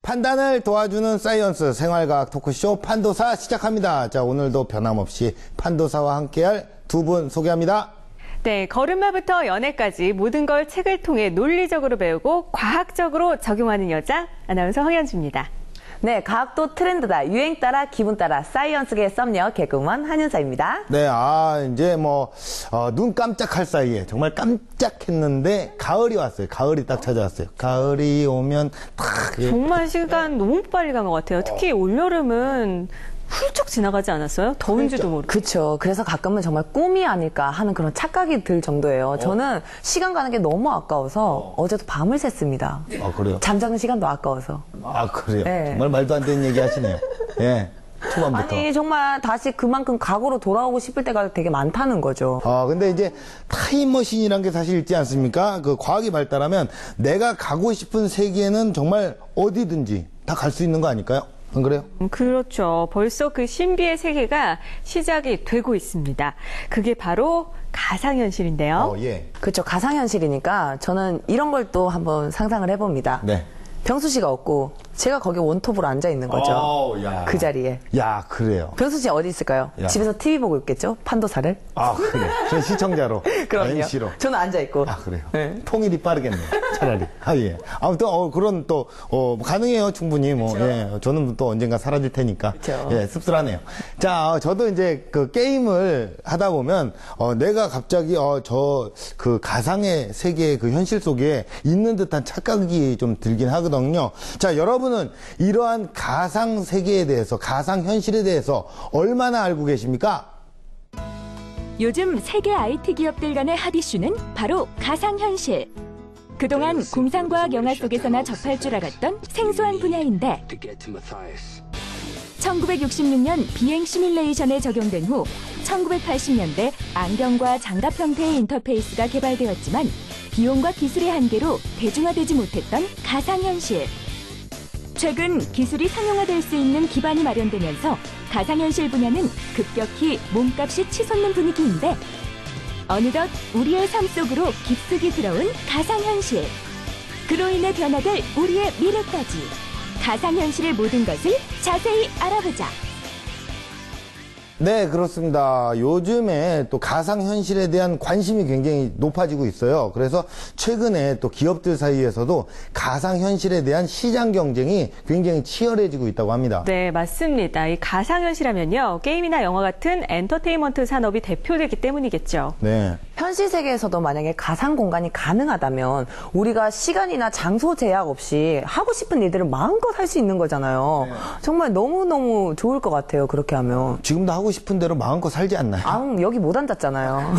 판단을 도와주는 사이언스 생활과학 토크쇼 판도사 시작합니다. 자, 오늘도 변함없이 판도사와 함께할 두 분 소개합니다. 네, 걸음마부터 연애까지 모든 걸 책을 통해 논리적으로 배우고 과학적으로 적용하는 여자 아나운서 황현주입니다. 네, 과학도 트렌드다. 유행 따라 기분 따라 사이언스계 썸녀 개그우먼 한윤서입니다. 네, 이제 눈 깜짝할 사이에 정말 깜짝했는데 가을이 왔어요. 가을이 딱 찾아왔어요. 가을이 오면 딱 정말 시간 너무 빨리 간 것 같아요. 특히 올여름은 훌쩍 지나가지 않았어요? 더운지도 모르고. 그렇죠. 그래서 가끔은 정말 꿈이 아닐까 하는 그런 착각이 들 정도예요. 저는 시간 가는 게 너무 아까워서 어제도 밤을 샜습니다. 아, 그래요? 잠자는 시간도 아까워서. 아, 그래요? 네. 정말 말도 안 되는 얘기 하시네요. 예. 초반부터. 아니, 정말 다시 그만큼 과거로 돌아오고 싶을 때가 되게 많다는 거죠. 근데 이제 타임머신이란 게 사실 있지 않습니까? 그 과학이 발달하면 내가 가고 싶은 세계는 정말 어디든지 다 갈 수 있는 거 아닐까요? 안 그래요? 그렇죠. 벌써 그 신비의 세계가 시작이 되고 있습니다. 그게 바로 가상현실인데요. 예. 그렇죠. 가상현실이니까 저는 이런 걸 또 한번 상상을 해봅니다. 네. 병수 씨가 없고 제가 거기 원톱으로 앉아 있는 거죠. 야. 그 자리에. 야, 그래요. 병수 씨 어디 있을까요? 야. 집에서 TV 보고 있겠죠? 판도사를. 아, 그래. 저 시청자로. 그럼요. NC로. 저는 앉아 있고. 아, 그래요. 네. 통일이 빠르겠네요. 차라리. 아, 예. 아무튼, 그런 또, 가능해요. 충분히. 예. 저는 또 언젠가 사라질 테니까. 그쵸. 예, 씁쓸하네요. 자, 저도 이제 그 게임을 하다 보면, 내가 갑자기, 그 가상의 세계의 그 현실 속에 있는 듯한 착각이 좀 들긴 하거든요. 자, 여러분은 이러한 가상 세계에 대해서, 가상 현실에 대해서 얼마나 알고 계십니까? 요즘 세계 IT 기업들 간의 핫 이슈는 바로 가상현실. 그동안 공상과학 영화 속에서나 접할 줄 알았던 생소한 분야인데 1966년 비행 시뮬레이션에 적용된 후 1980년대 안경과 장갑 형태의 인터페이스가 개발되었지만 비용과 기술의 한계로 대중화되지 못했던 가상현실. 최근 기술이 상용화될 수 있는 기반이 마련되면서 가상현실 분야는 급격히 몸값이 치솟는 분위기인데 어느덧 우리의 삶 속으로 깊숙이 들어온 가상현실. 그로 인해 변화될 우리의 미래까지 가상현실의 모든 것을 자세히 알아보자. 네, 그렇습니다. 요즘에 또 가상현실에 대한 관심이 굉장히 높아지고 있어요. 그래서 최근에 또 기업들 사이에서도 가상현실에 대한 시장 경쟁이 굉장히 치열해지고 있다고 합니다. 네, 맞습니다. 이 가상현실하면요, 게임이나 영화 같은 엔터테인먼트 산업이 대표되기 때문이겠죠. 네. 현실 세계에서도 만약에 가상 공간이 가능하다면 우리가 시간이나 장소 제약 없이 하고 싶은 일들을 마음껏 할 수 있는 거잖아요. 네. 정말 너무너무 좋을 것 같아요. 그렇게 하면. 지금도 하고 싶은 대로 마음껏 살지 않나요? 여기 못 앉았잖아요.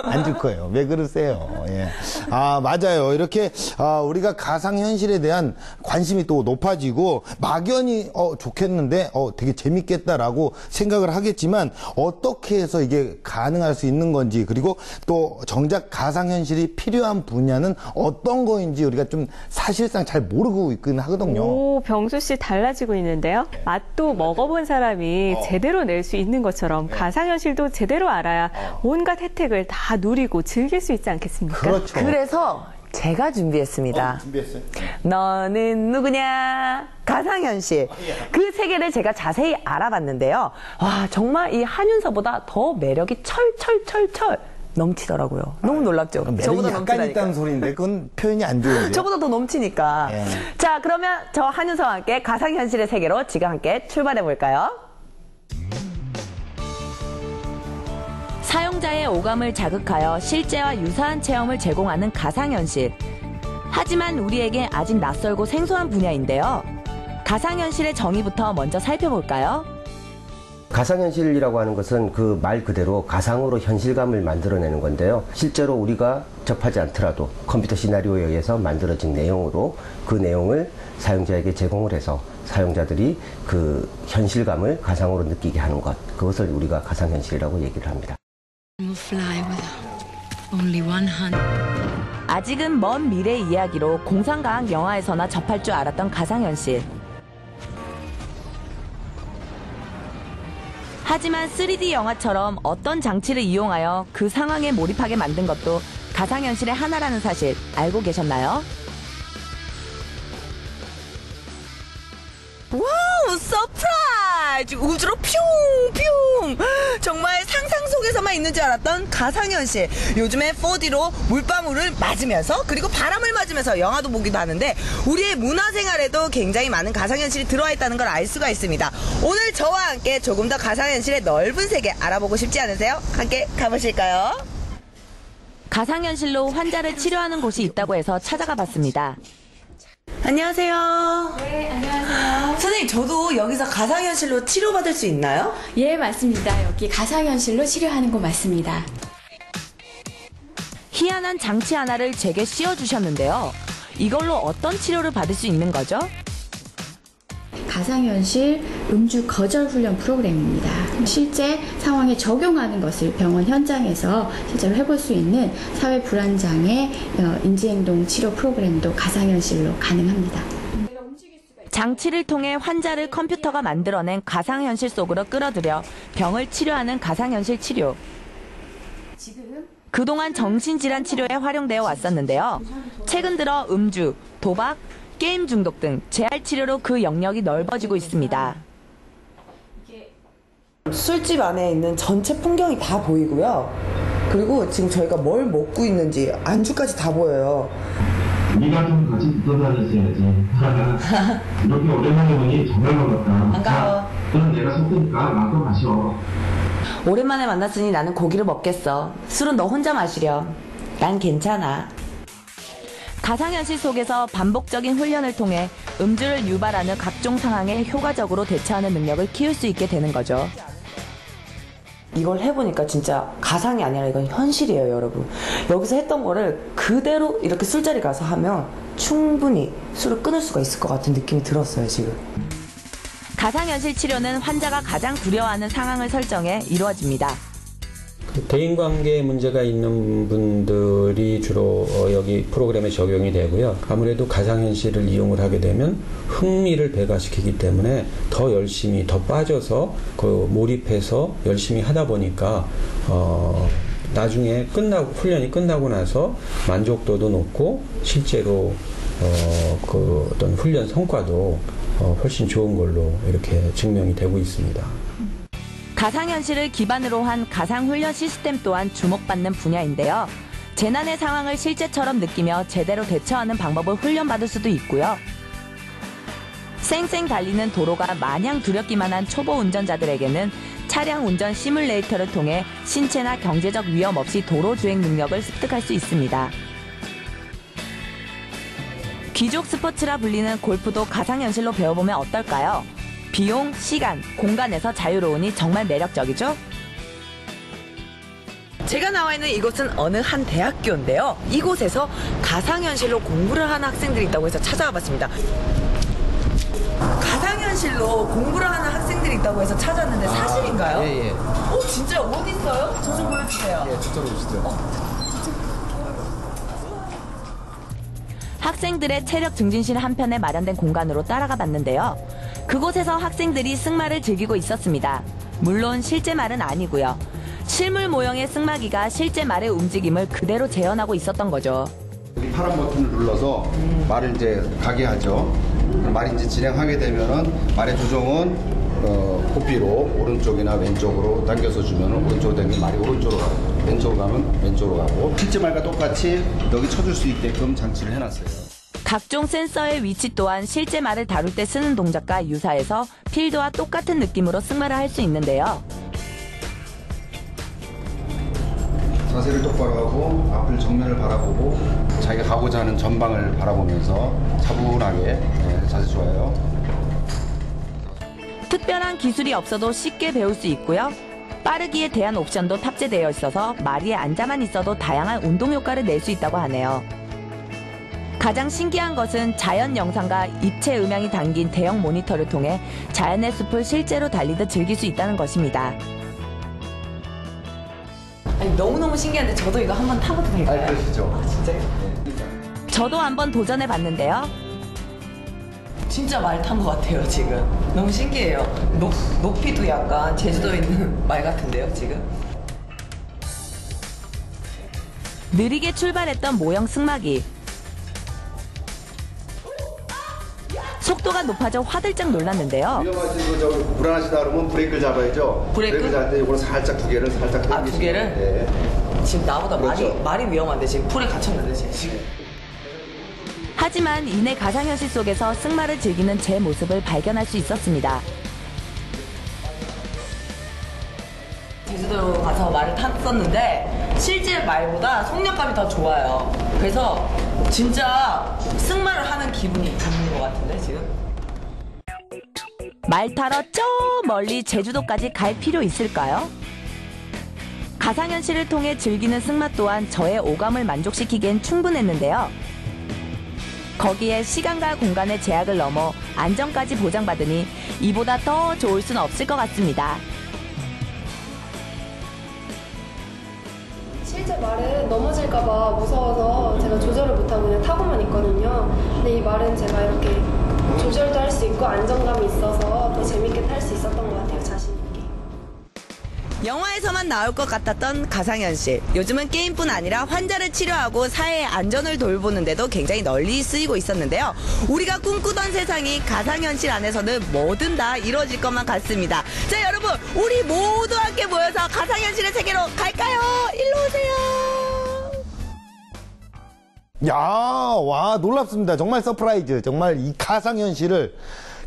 앉을 거예요. 왜 그러세요? 예. 맞아요. 이렇게, 우리가 가상현실에 대한 관심이 또 높아지고, 막연히, 좋겠는데, 되게 재밌겠다라고 생각을 하겠지만, 어떻게 해서 이게 가능할 수 있는 건지, 그리고 또 정작 가상현실이 필요한 분야는 어떤 거인지 우리가 좀 사실상 잘 모르고 있긴 하거든요. 오, 병수 씨 달라지고 있는데요. 맛도 먹어본 사람이 제대로 낼 수 있는 것처럼 가상현실도 제대로 알아야 온갖 혜택을 다 누리고 즐길 수 있지 않겠습니까? 그렇죠. 그래서 제가 준비했습니다. 준비했어요? 너는 누구냐? 가상현실. 그 세계를 제가 자세히 알아봤는데요. 와, 정말 이 한윤서보다 더 매력이 철철철철 넘치더라고요. 너무 놀랍죠? 매력이 약간 있다는 소리인데 그건 표현이 안 좋은데요. 저보다 더 넘치니까. 예. 자, 그러면 저 한윤서와 함께 가상현실의 세계로 지금 함께 출발해 볼까요? 사용자의 오감을 자극하여 실제와 유사한 체험을 제공하는 가상현실. 하지만 우리에게 아직 낯설고 생소한 분야인데요. 가상현실의 정의부터 먼저 살펴볼까요? 가상현실이라고 하는 것은 그 말 그대로 가상으로 현실감을 만들어내는 건데요. 실제로 우리가 접하지 않더라도 컴퓨터 시나리오에 의해서 만들어진 내용으로 그 내용을 사용자에게 제공을 해서 사용자들이 그 현실감을 가상으로 느끼게 하는 것, 그것을 우리가 가상현실이라고 얘기를 합니다. 아직은 먼 미래 이야기로 공상과학 영화에서나 접할 줄 알았던 가상현실. 하지만 3D 영화처럼 어떤 장치를 이용하여 그 상황에 몰입하게 만든 것도 가상현실의 하나라는 사실 알고 계셨나요? 와우, 서프라이즈! 우주로 퓨웅! 정말 상상 속에서만 있는 줄 알았던 가상현실. 요즘에 4D로 물방울을 맞으면서 그리고 바람을 맞으면서 영화도 보기도 하는데 우리의 문화생활에도 굉장히 많은 가상현실이 들어와 있다는 걸 알 수가 있습니다. 오늘 저와 함께 조금 더 가상현실의 넓은 세계 알아보고 싶지 않으세요? 함께 가보실까요? 가상현실로 환자를 치료하는 곳이 있다고 해서 찾아가 봤습니다. 안녕하세요. 네, 안녕하세요. 선생님, 저도 여기서 가상현실로 치료받을 수 있나요? 예, 맞습니다. 여기 가상현실로 치료하는 곳 맞습니다. 희한한 장치 하나를 제게 씌워주셨는데요. 이걸로 어떤 치료를 받을 수 있는 거죠? 가상현실 음주 거절 훈련 프로그램입니다. 실제 상황에 적용하는 것을 병원 현장에서 실제로 해볼 수 있는 사회 불안장애 인지행동 치료 프로그램도 가상현실로 가능합니다. 장치를 통해 환자를 컴퓨터가 만들어낸 가상현실 속으로 끌어들여 병을 치료하는 가상현실 치료. 그동안 정신질환 치료에 활용되어 왔었는데요. 최근 들어 음주, 도박, 게임 중독 등 재활 치료로 그 영역이 넓어지고 있습니다. 술집 안에 있는 전체 풍경이 다 보이고요. 그리고 지금 저희가 뭘 먹고 있는지 안주까지 다 보여요. 네가 좀 같이 붙어다녔어야지. 이렇게 오랜만에 보니 정말 반갑다. 반가워. 그럼 내가 섞으니까 나도 마셔. 오랜만에 만났으니 나는 고기를 먹겠어. 술은 너 혼자 마시렴. 난 괜찮아. 가상현실 속에서 반복적인 훈련을 통해 음주를 유발하는 각종 상황에 효과적으로 대처하는 능력을 키울 수 있게 되는 거죠. 이걸 해보니까 진짜 가상이 아니라 이건 현실이에요, 여러분. 여기서 했던 거를 그대로 이렇게 술자리 가서 하면 충분히 술을 끊을 수가 있을 것 같은 느낌이 들었어요, 지금. 가상현실 치료는 환자가 가장 두려워하는 상황을 설정해 이루어집니다. 대인관계에 문제가 있는 분들이 주로 여기 프로그램에 적용이 되고요. 아무래도 가상현실을 이용을 하게 되면 흥미를 배가시키기 때문에 더 열심히, 더 빠져서 몰입해서 열심히 하다 보니까 나중에 훈련이 끝나고 나서 만족도도 높고 실제로 그 어떤 훈련 성과도 훨씬 좋은 걸로 이렇게 증명이 되고 있습니다. 가상현실을 기반으로 한 가상훈련 시스템 또한 주목받는 분야인데요. 재난의 상황을 실제처럼 느끼며 제대로 대처하는 방법을 훈련받을 수도 있고요. 쌩쌩 달리는 도로가 마냥 두렵기만 한 초보 운전자들에게는 차량 운전 시뮬레이터를 통해 신체나 경제적 위험 없이 도로 주행 능력을 습득할 수 있습니다. 귀족 스포츠라 불리는 골프도 가상현실로 배워보면 어떨까요? 비용, 시간, 공간에서 자유로우니 정말 매력적이죠? 제가 나와 있는 이곳은 어느 한 대학교인데요. 이곳에서 가상현실로 공부를 하는 학생들이 있다고 해서 찾아와 봤습니다. 가상현실로 공부를 하는 학생들이 있다고 해서 찾았는데 사실인가요? 예. 진짜 어디 있어요? 저 좀 보여주세요. 예, 저쪽으로 오시죠. 학생들의 체력 증진실 한편에 마련된 공간으로 따라가 봤는데요. 그곳에서 학생들이 승마를 즐기고 있었습니다. 물론 실제 말은 아니고요. 실물 모형의 승마기가 실제 말의 움직임을 그대로 재현하고 있었던 거죠. 이 파란 버튼을 눌러서 말을 이제 가게 하죠. 말이 이제 진행하게 되면은 말의 조종은 고삐로 오른쪽이나 왼쪽으로 당겨서 주면은 오른쪽으로 당기면 말이 오른쪽으로 가고 왼쪽으로 가면 왼쪽으로 가고 실제 말과 똑같이 여기 쳐줄 수 있게끔 장치를 해놨어요. 각종 센서의 위치 또한 실제 말을 다룰 때 쓰는 동작과 유사해서 필드와 똑같은 느낌으로 승마를 할 수 있는데요. 자세를 똑바로 하고 앞을 정면을 바라보고 자기가 가고자 하는 전방을 바라보면서 차분하게 자세 좋아요. 특별한 기술이 없어도 쉽게 배울 수 있고요. 빠르기에 대한 옵션도 탑재되어 있어서 말이에 앉아만 있어도 다양한 운동 효과를 낼 수 있다고 하네요. 가장 신기한 것은 자연 영상과 입체 음향이 담긴 대형 모니터를 통해 자연의 숲을 실제로 달리듯 즐길 수 있다는 것입니다. 아니, 너무너무 신기한데 저도 이거 한번 타봐도 될까요? 그러시죠. 진짜요? 저도 한번 도전해 봤는데요. 진짜 말 탄 것 같아요, 지금. 너무 신기해요. 높이도 약간 제주도에 있는 말 같은데요, 지금? 느리게 출발했던 모형 승마기. 속도가 높아져 화들짝 놀랐는데요. 위험하시고 저 불안하시다 그러면 브레이크를 잡아야죠. 브레이크 잡을 때 이거는 살짝 두 개를 살짝 당기시면. 두 개를? 네. 지금 나보다 그렇죠. 말이 위험한데 지금 풀에 갇혔는데 지금. 하지만 이내 가상현실 속에서 승마를 즐기는 제 모습을 발견할 수 있었습니다. 제주도 가서 말을 탔었는데 실제 말보다 속력감이 더 좋아요. 그래서 진짜 승마를 하는 기분이 드는 것 같은데 지금. 말 타러 저 멀리 제주도까지 갈 필요 있을까요? 가상현실을 통해 즐기는 승마 또한 저의 오감을 만족시키기엔 충분했는데요. 거기에 시간과 공간의 제약을 넘어 안전까지 보장받으니 이보다 더 좋을 순 없을 것 같습니다. 실제 말은 넘어질까봐 무서워서 제가 조절을 못하고 그냥 타고만 있거든요. 근데 이 말은 제가 이렇게 조절도 할 수 있고 안정감이 있어서 더 재밌게 탈 수 있었던 것 같아요, 자신 있게. 영화에서만 나올 것 같았던 가상현실. 요즘은 게임뿐 아니라 환자를 치료하고 사회의 안전을 돌보는데도 굉장히 널리 쓰이고 있었는데요. 우리가 꿈꾸던 세상이 가상현실 안에서는 뭐든 다 이루어질 것만 같습니다. 자, 여러분, 우리 모두 함께 모여서 가상현실의 세계로 갈까요? 일로 오세요. 야, 와, 놀랍습니다. 정말 서프라이즈. 정말 이 가상현실을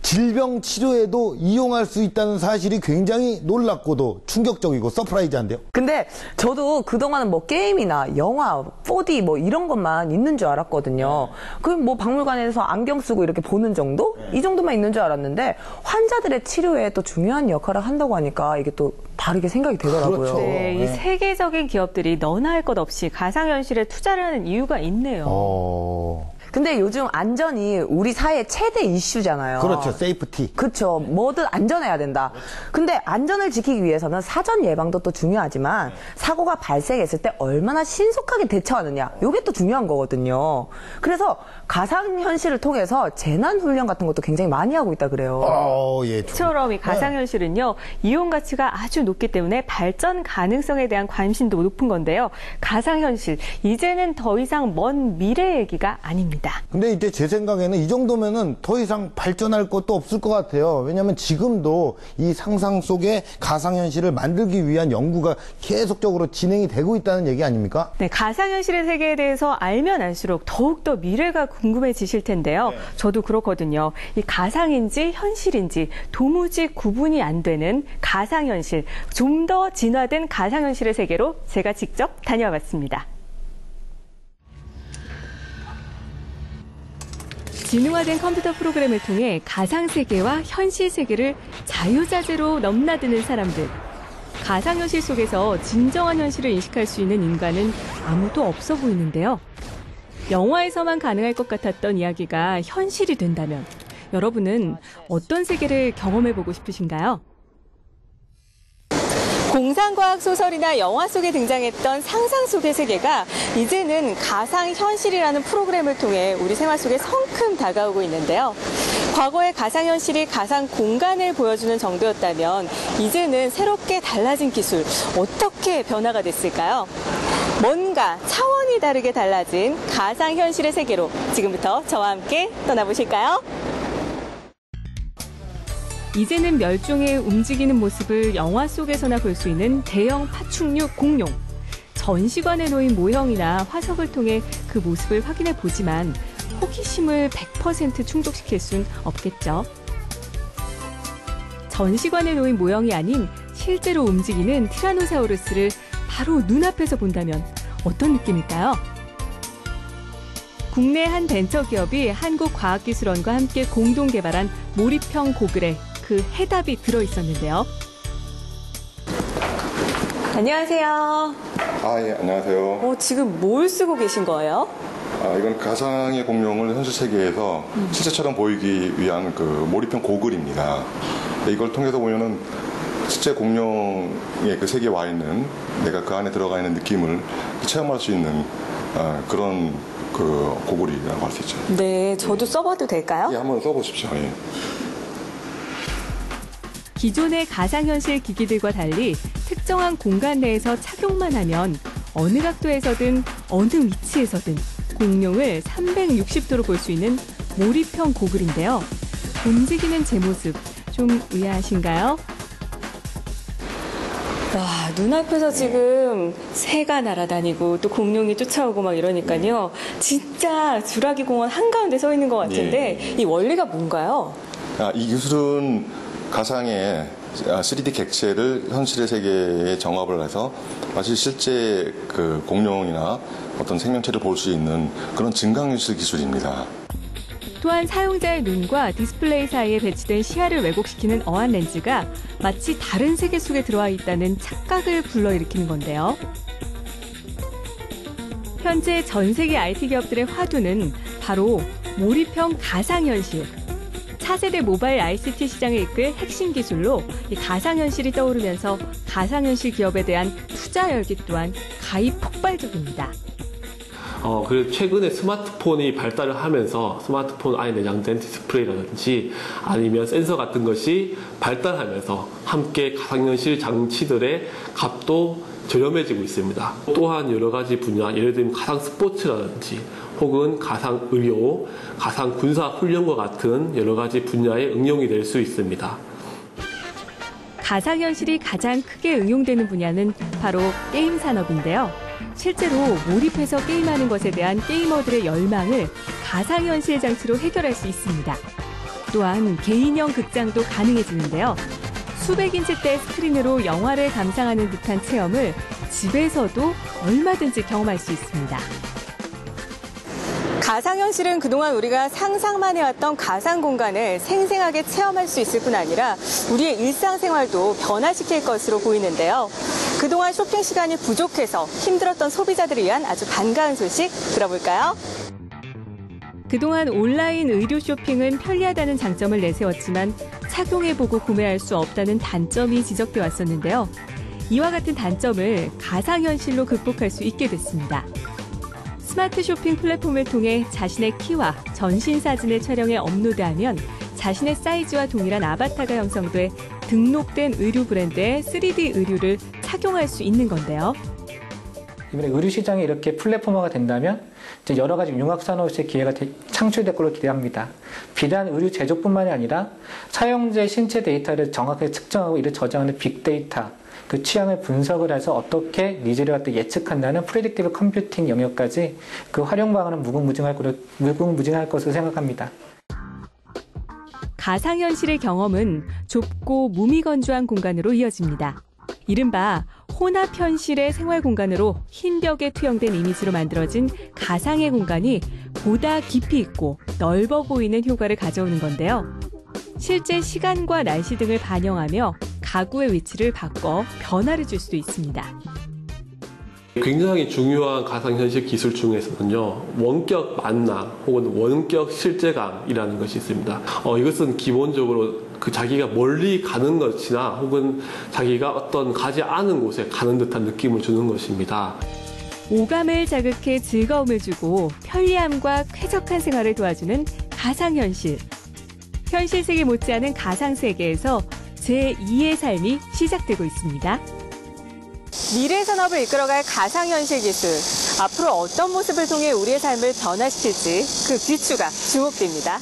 질병 치료에도 이용할 수 있다는 사실이 굉장히 놀랍고도 충격적이고 서프라이즈한데요. 근데 저도 그동안은 뭐 게임이나 영화, 4D 뭐 이런 것만 있는 줄 알았거든요. 그 뭐 박물관에서 안경 쓰고 이렇게 보는 정도? 이 정도만 있는 줄 알았는데 환자들의 치료에 또 중요한 역할을 한다고 하니까 이게 또 다르게 생각이 되더라고요. 그렇죠. 네, 이 세계적인 기업들이 너나 할 것 없이 가상현실에 투자를 하는 이유가 있네요. 근데 요즘 안전이 우리 사회의 최대 이슈잖아요. 그렇죠. 세이프티. 그렇죠. 뭐든 안전해야 된다. 근데 안전을 지키기 위해서는 사전 예방도 또 중요하지만 사고가 발생했을 때 얼마나 신속하게 대처하느냐. 이게 또 중요한 거거든요. 그래서 가상현실을 통해서 재난훈련 같은 것도 굉장히 많이 하고 있다 그래요. 예. 이처럼 이 가상현실은요, 이용 가치가 아주 높기 때문에 발전 가능성에 대한 관심도 높은 건데요. 가상현실, 이제는 더 이상 먼 미래 얘기가 아닙니다. 근데 이제 제 생각에는 이 정도면은 더 이상 발전할 것도 없을 것 같아요. 왜냐하면 지금도 이 상상 속의 가상현실을 만들기 위한 연구가 계속적으로 진행이 되고 있다는 얘기 아닙니까? 네, 가상현실의 세계에 대해서 알면 알수록 더욱더 미래가 궁금해지실 텐데요. 저도 그렇거든요. 이 가상인지 현실인지 도무지 구분이 안 되는 가상현실, 좀 더 진화된 가상현실의 세계로 제가 직접 다녀와 봤습니다. 진화된 컴퓨터 프로그램을 통해 가상세계와 현실세계를 자유자재로 넘나드는 사람들. 가상현실 속에서 진정한 현실을 인식할 수 있는 인간은 아무도 없어 보이는데요. 영화에서만 가능할 것 같았던 이야기가 현실이 된다면 여러분은 어떤 세계를 경험해보고 싶으신가요? 공상과학 소설이나 영화 속에 등장했던 상상 속의 세계가 이제는 가상현실이라는 프로그램을 통해 우리 생활 속에 성큼 다가오고 있는데요. 과거의 가상현실이 가상공간을 보여주는 정도였다면 이제는 새롭게 달라진 기술, 어떻게 변화가 됐을까요? 뭔가 차원이 다르게 달라진 가상현실의 세계로 지금부터 저와 함께 떠나보실까요? 이제는 멸종해 움직이는 모습을 영화 속에서나 볼 수 있는 대형 파충류 공룡. 전시관에 놓인 모형이나 화석을 통해 그 모습을 확인해 보지만 호기심을 100% 충족시킬 순 없겠죠. 전시관에 놓인 모형이 아닌 실제로 움직이는 티라노사우루스를 바로 눈앞에서 본다면 어떤 느낌일까요? 국내 한 벤처기업이 한국과학기술원과 함께 공동 개발한 몰입형 고글에 그 해답이 들어있었는데요. 안녕하세요. 예, 안녕하세요. 지금 뭘 쓰고 계신 거예요? 이건 가상의 공룡을 현실 세계에서 실제처럼 보이기 위한 그 몰입형 고글입니다. 이걸 통해서 보면은 실제 공룡의 그 세계에 와 있는 내가 그 안에 들어가 있는 느낌을 체험할 수 있는 그런 그 고글이라고 할 수 있죠. 네, 저도 써봐도 될까요? 예, 한번 써보십시오. 예. 기존의 가상현실 기기들과 달리 특정한 공간 내에서 착용만 하면 어느 각도에서든 어느 위치에서든 공룡을 360도로 볼 수 있는 몰입형 고글인데요. 움직이는 제 모습 좀 의아하신가요? 와, 눈앞에서 지금 새가 날아다니고 또 공룡이 쫓아오고 막 이러니까요. 진짜 주라기 공원 한가운데 서 있는 것 같은데 이 원리가 뭔가요? 이 기술은 가상의 3D 객체를 현실의 세계에 정합을 해서 마치 실제 그 공룡이나 어떤 생명체를 볼 수 있는 그런 증강현실 기술입니다. 또한 사용자의 눈과 디스플레이 사이에 배치된 시야를 왜곡시키는 어안 렌즈가 마치 다른 세계 속에 들어와 있다는 착각을 불러일으키는 건데요. 현재 전 세계 IT 기업들의 화두는 바로 몰입형 가상현실. 차세대 모바일 ICT 시장을 이끌 핵심 기술로 이 가상현실이 떠오르면서 가상현실 기업에 대한 투자 열기 또한 가히 폭발적입니다. 그래서 최근에 스마트폰이 발달을 하면서 스마트폰 안에 내장된 디스플레이라든지 아니면 센서 같은 것이 발달하면서 함께 가상현실 장치들의 값도 저렴해지고 있습니다. 또한 여러 가지 분야, 예를 들면 가상 스포츠라든지 혹은 가상 의료, 가상 군사 훈련과 같은 여러 가지 분야에 응용이 될 수 있습니다. 가상현실이 가장 크게 응용되는 분야는 바로 게임 산업인데요. 실제로 몰입해서 게임하는 것에 대한 게이머들의 열망을 가상현실 장치로 해결할 수 있습니다. 또한 개인형 극장도 가능해지는데요. 수백 인치대 스크린으로 영화를 감상하는 듯한 체험을 집에서도 얼마든지 경험할 수 있습니다. 가상현실은 그동안 우리가 상상만 해왔던 가상 공간을 생생하게 체험할 수 있을 뿐 아니라 우리의 일상생활도 변화시킬 것으로 보이는데요. 그동안 쇼핑 시간이 부족해서 힘들었던 소비자들을 위한 아주 반가운 소식 들어볼까요? 그동안 온라인 의류 쇼핑은 편리하다는 장점을 내세웠지만 착용해보고 구매할 수 없다는 단점이 지적돼 왔었는데요. 이와 같은 단점을 가상현실로 극복할 수 있게 됐습니다. 스마트 쇼핑 플랫폼을 통해 자신의 키와 전신 사진을 촬영해 업로드하면 자신의 사이즈와 동일한 아바타가 형성돼 등록된 의류 브랜드의 3D 의류를 착용할 수 있는 건데요. 이번에 의류 시장이 이렇게 플랫폼화가 된다면 이제 여러 가지 융합산업의 기회가 창출될 걸로 기대합니다. 비단 의류 제조뿐만이 아니라 사용자의 신체 데이터를 정확하게 측정하고 이를 저장하는 빅데이터, 그 취향을 분석을 해서 어떻게 니즈를 갖다 예측한다는 프레딕티브 컴퓨팅 영역까지 그 활용 방안은 무궁무진할 것으로 생각합니다. 가상현실의 경험은 좁고 무미건조한 공간으로 이어집니다. 이른바 혼합현실의 생활공간으로 흰 벽에 투영된 이미지로 만들어진 가상의 공간이 보다 깊이 있고 넓어 보이는 효과를 가져오는 건데요. 실제 시간과 날씨 등을 반영하며 가구의 위치를 바꿔 변화를 줄 수도 있습니다. 굉장히 중요한 가상현실 기술 중에서는요, 원격 만남 혹은 원격 실제감이라는 것이 있습니다. 이것은 기본적으로 그 자기가 멀리 가는 것이나 혹은 자기가 어떤 가지 않은 곳에 가는 듯한 느낌을 주는 것입니다. 오감을 자극해 즐거움을 주고 편리함과 쾌적한 생활을 도와주는 가상현실. 현실 세계 못지않은 가상세계에서 제2의 삶이 시작되고 있습니다. 미래 산업을 이끌어갈 가상현실 기술. 앞으로 어떤 모습을 통해 우리의 삶을 변화시킬지 그 귀추가 주목됩니다.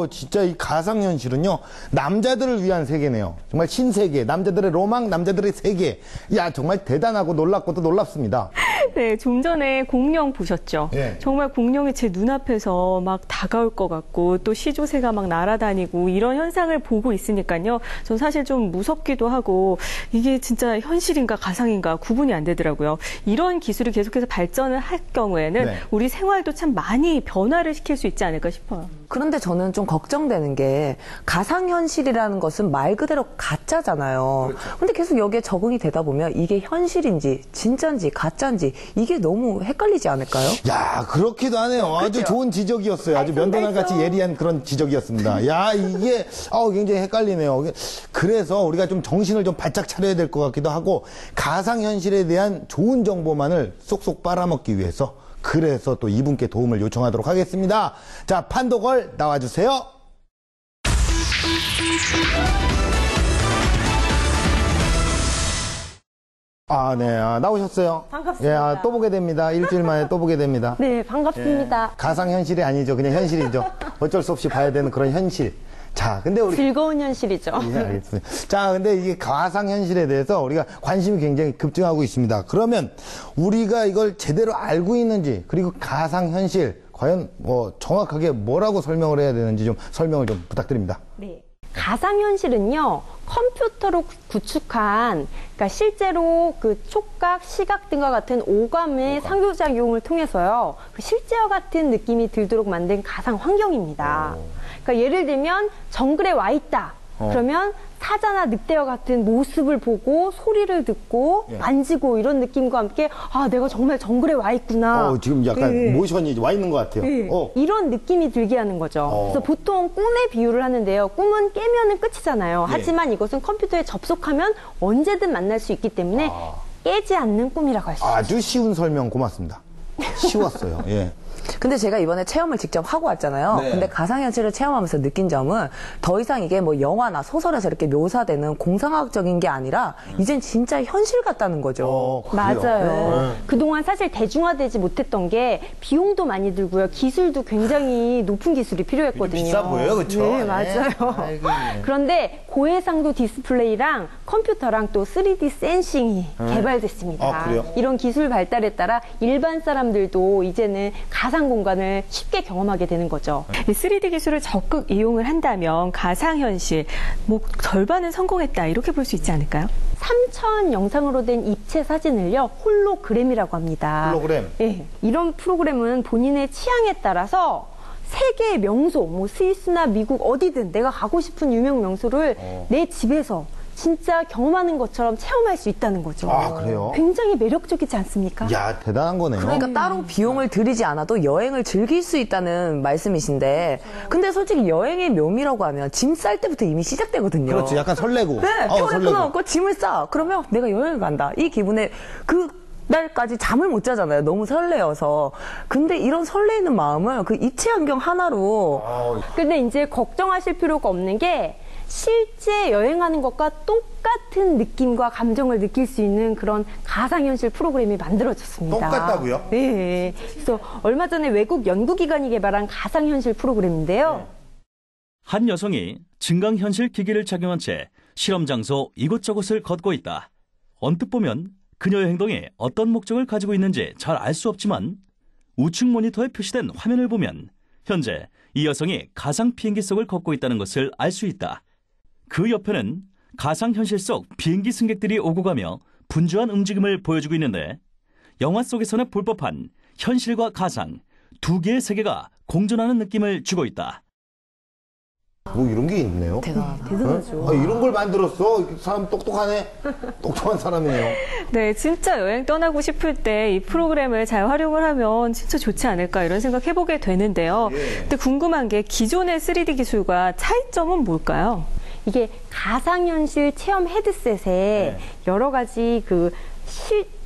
진짜 이 가상현실은요, 남자들을 위한 세계네요. 정말 신세계, 남자들의 로망, 남자들의 세계. 야, 정말 대단하고 놀랍고 또 놀랍습니다. 네, 좀 전에 공룡 보셨죠? 네. 정말 공룡이 제 눈앞에서 막 다가올 것 같고 또 시조새가 막 날아다니고 이런 현상을 보고 있으니까요. 전 사실 좀 무섭기도 하고 이게 진짜 현실인가 가상인가 구분이 안 되더라고요. 이런 기술이 계속해서 발전을 할 경우에는 우리 생활도 참 많이 변화를 시킬 수 있지 않을까 싶어요. 그런데 저는 좀 걱정되는 게 가상현실이라는 것은 말 그대로 가짜잖아요. 그런데 계속 여기에 적응이 되다 보면 이게 현실인지 진짜인지 가짜인지 이게 너무 헷갈리지 않을까요? 야, 그렇기도 하네요. 아주 좋은 지적이었어요. 아주 면도날같이 예리한 그런 지적이었습니다. 야, 이게 굉장히 헷갈리네요. 그래서 우리가 좀 정신을 좀 바짝 차려야 될 것 같기도 하고 가상현실에 대한 좋은 정보만을 쏙쏙 빨아먹기 위해서 그래서 또 이분께 도움을 요청하도록 하겠습니다. 자, 판도걸 나와주세요. 아, 네. 나오셨어요? 반갑습니다. 예, 또 보게 됩니다. 일주일 만에 또 보게 됩니다. 네, 반갑습니다. 가상현실이 아니죠. 그냥 현실이죠. 어쩔 수 없이 봐야 되는 그런 현실. 자, 근데 우리. 즐거운 현실이죠. 예, 알겠습니다. 자, 근데 이게 가상현실에 대해서 우리가 관심이 굉장히 급증하고 있습니다. 그러면 우리가 이걸 제대로 알고 있는지, 그리고 가상현실, 과연 정확하게 뭐라고 설명을 해야 되는지 좀 설명을 좀 부탁드립니다. 네. 가상현실은요, 컴퓨터로 구축한, 그러니까 실제로 그 촉각, 시각 등과 같은 오감의 상호작용을 통해서요, 그 실제와 같은 느낌이 들도록 만든 가상 환경입니다. 그러니까 예를 들면 정글에 와 있다. 그러면 사자나 늑대와 같은 모습을 보고 소리를 듣고 만지고 이런 느낌과 함께 아 내가 정말 정글에 와 있구나. 지금 약간 모션이 와 있는 것 같아요. 이런 느낌이 들게 하는 거죠. 그래서 보통 꿈에 비유를 하는데요. 꿈은 깨면은 끝이잖아요. 하지만 이것은 컴퓨터에 접속하면 언제든 만날 수 있기 때문에 깨지 않는 꿈이라고 할 수 있어요. 아주 쉬운 설명 고맙습니다. 쉬웠어요. 예. 근데 제가 이번에 체험을 직접 하고 왔잖아요. 네. 근데 가상현실을 체험하면서 느낀 점은 더 이상 이게 뭐 영화나 소설에서 이렇게 묘사되는 공상과학적인 게 아니라 이젠 진짜 현실 같다는 거죠. 맞아요. 그동안 사실 대중화되지 못했던 게 비용도 많이 들고요. 기술도 굉장히 높은 기술이 필요했거든요. 비싸 보여요, 그렇죠? 네, 맞아요. 그런데 고해상도 디스플레이랑 컴퓨터랑 또 3D 센싱이 개발됐습니다. 그래요? 이런 기술 발달에 따라 일반 사람들도 이제는 가상 공간을 쉽게 경험하게 되는 거죠. 이 3D 기술을 적극 이용을 한다면 가상현실 절반은 성공했다 이렇게 볼 수 있지 않을까요? 3천 영상으로 된 입체 사진을요 홀로그램이라고 합니다. 홀로그램? 네, 이런 프로그램은 본인의 취향에 따라서 세계의 명소, 스위스나 미국 어디든 내가 가고 싶은 유명 명소를 내 집에서 진짜 경험하는 것처럼 체험할 수 있다는 거죠. 아, 그래요? 굉장히 매력적이지 않습니까? 야, 대단한 거네요. 그러니까 따로 비용을 들이지 않아도 여행을 즐길 수 있다는 말씀이신데 근데 솔직히 여행의 묘미라고 하면 짐 쌀 때부터 이미 시작되거든요. 그렇지. 약간 설레고. 네, 표를 끊어놓고 짐을 싸. 그러면 내가 여행을 간다. 이 기분에 날까지 잠을 못 자잖아요. 너무 설레어서. 근데 이런 설레이는 마음을 그 입체 환경 하나로. 근데 이제 걱정하실 필요가 없는 게 실제 여행하는 것과 똑같은 느낌과 감정을 느낄 수 있는 그런 가상현실 프로그램이 만들어졌습니다. 똑같다고요? 네. 그래서 얼마 전에 외국 연구기관이 개발한 가상현실 프로그램인데요. 한 여성이 증강현실 기기를 착용한 채 실험 장소 이곳저곳을 걷고 있다. 언뜻 보면 그녀의 행동이 어떤 목적을 가지고 있는지 잘 알 수 없지만 우측 모니터에 표시된 화면을 보면 현재 이 여성이 가상 비행기 속을 걷고 있다는 것을 알 수 있다. 그 옆에는 가상현실 속 비행기 승객들이 오고 가며 분주한 움직임을 보여주고 있는데 영화 속에서는 볼 법한 현실과 가상 두 개의 세계가 공존하는 느낌을 주고 있다. 이런 게 있네요. 대단하죠. 이런 걸 만들었어. 사람 똑똑하네. 똑똑한 사람이네요. 네, 진짜 여행 떠나고 싶을 때 이 프로그램을 잘 활용을 하면 진짜 좋지 않을까 이런 생각 해보게 되는데요. 근데 궁금한 게 기존의 3D 기술과 차이점은 뭘까요? 이게 가상현실 체험 헤드셋에 여러 가지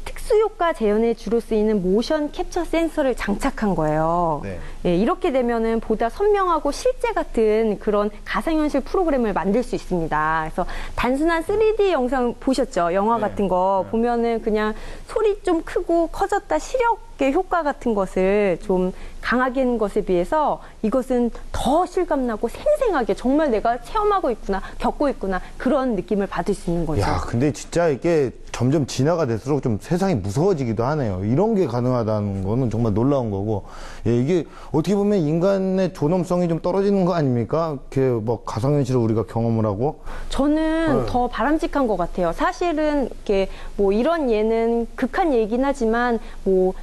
특수효과 재현에 주로 쓰이는 모션 캡처 센서를 장착한 거예요. 네, 이렇게 되면은 보다 선명하고 실제 같은 그런 가상현실 프로그램을 만들 수 있습니다. 그래서 단순한 3D 영상 보셨죠? 영화 같은 거 보면은 그냥 소리 좀 크고 커졌다 시력의 효과 같은 것을 좀 강하게 하는 것에 비해서 이것은 더 실감나고 생생하게 정말 내가 체험하고 있구나, 겪고 있구나 그런 느낌을 받을 수 있는 거죠. 야, 근데 진짜 이게 점점 진화가 될수록 좀 세상이 무서워지기도 하네요. 이런 게 가능하다는 거는 정말 놀라운 거고, 이게 어떻게 보면 인간의 존엄성이 좀 떨어지는 거 아닙니까? 이렇게 가상현실을 우리가 경험을 하고. 저는 더 바람직한 것 같아요. 사실은 이렇게 이런 예는 극한 예이긴 하지만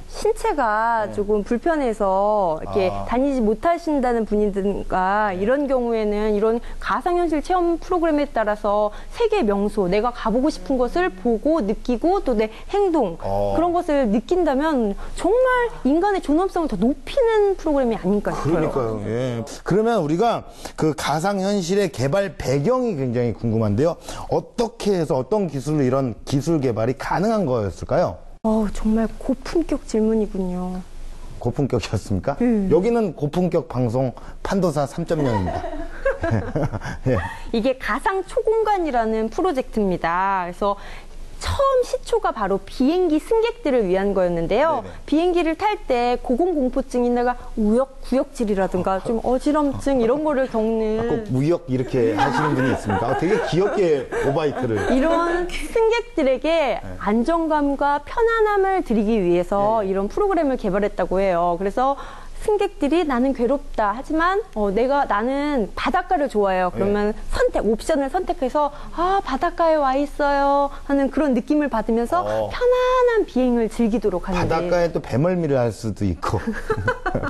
신체가 조금 불편해서 이렇게 다니지 못하신다는 분이든가 이런 경우에는 이런 가상현실 체험 프로그램에 따라서 세계 명소, 내가 가보고 싶은 것을 보고 느끼고 또 내 행동 그런 것을 느낀다면 정말 인간의 존엄성을 더 높이는 프로그램이 아닐까 싶어요. 그러니까요. 예. 그러면 우리가 그 가상현실의 개발 배경이 굉장히 궁금한데요. 어떻게 해서 어떤 기술로 이런 기술 개발이 가능한 거였을까요? 정말 고품격 질문이군요. 고품격이었습니까? 여기는 고품격 방송 판도사 3.0입니다. 이게 가상 초공간이라는 프로젝트입니다. 그래서 처음 시초가 바로 비행기 승객들을 위한 거였는데요. 네네. 비행기를 탈 때 고공공포증이나 구역질이라든가 좀 어지럼증 이런 거를 겪는 꼭 무역 이렇게 하시는 분이 있습니까? 되게 귀엽게 오바이트를 이런 승객들에게 안정감과 편안함을 드리기 위해서 이런 프로그램을 개발했다고 해요. 그래서 승객들이 나는 괴롭다. 하지만 나는 바닷가를 좋아해요. 그러면 옵션을 선택해서 바닷가에 와 있어요 하는 그런 느낌을 받으면서 편안한 비행을 즐기도록 하는데 바닷가에 또 배멀미를 할 수도 있고